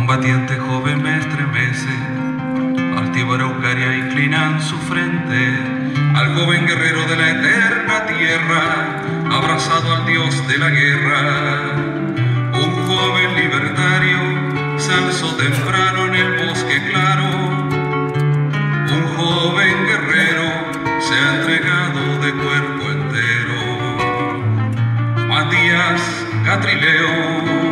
Combatiente joven me estremece, altivo Araucaria inclinan su frente al joven guerrero de la eterna tierra, abrazado al Dios de la guerra. Un joven libertario se alzó temprano en el bosque claro. Un joven guerrero se ha entregado de cuerpo entero. Matías Catrileo.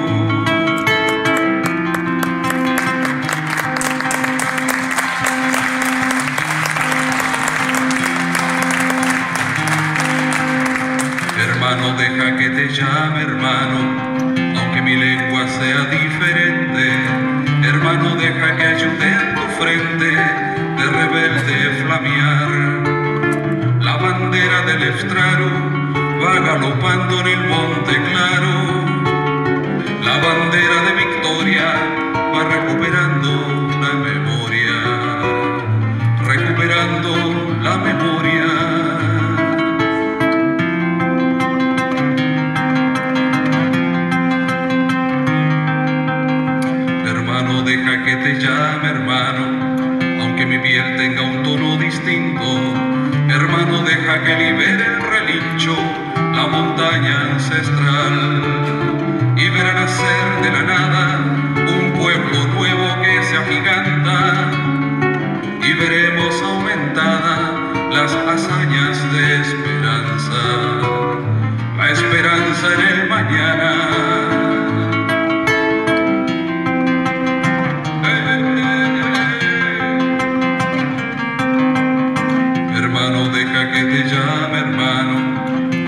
Hermano, deja que te llame hermano, aunque mi lengua sea diferente. Hermano, deja que ayude en tu frente de rebelde flamear. La bandera del Efstraro va galopando en el monte claro. La bandera de victoria va recuperando la memoria, recuperando la memoria. Deja que te llame hermano, aunque mi piel tenga un tono distinto. Hermano, deja que libere el relincho la montaña ancestral, y verá nacer de la nada un pueblo nuevo que se agiganta, y veremos aumentadas las hazañas de esperanza, la esperanza en el mañana. Deja que te llame hermano,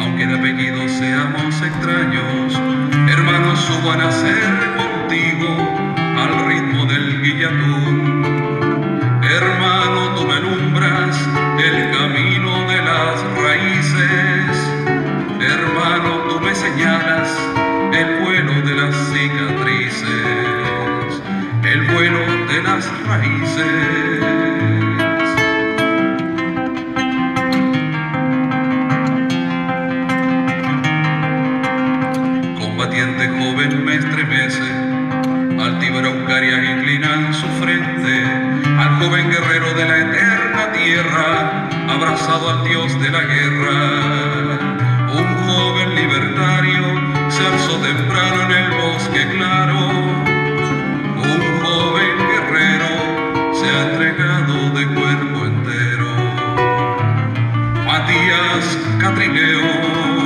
aunque de apellido seamos extraños. Hermano, subo a nacer contigo al ritmo del guillatún. Hermano, tú me alumbras el camino de las raíces. Hermano, tú me señalas el vuelo de las cicatrices, el vuelo de las raíces. Combatiente joven me estremece, altivo Araucaria inclinan su frente al joven guerrero de la eterna tierra, abrazado al Dios de la guerra. Un joven libertario se alzó temprano en el bosque claro. Un joven guerrero se ha entregado de cuerpo entero. Matías Catrileo.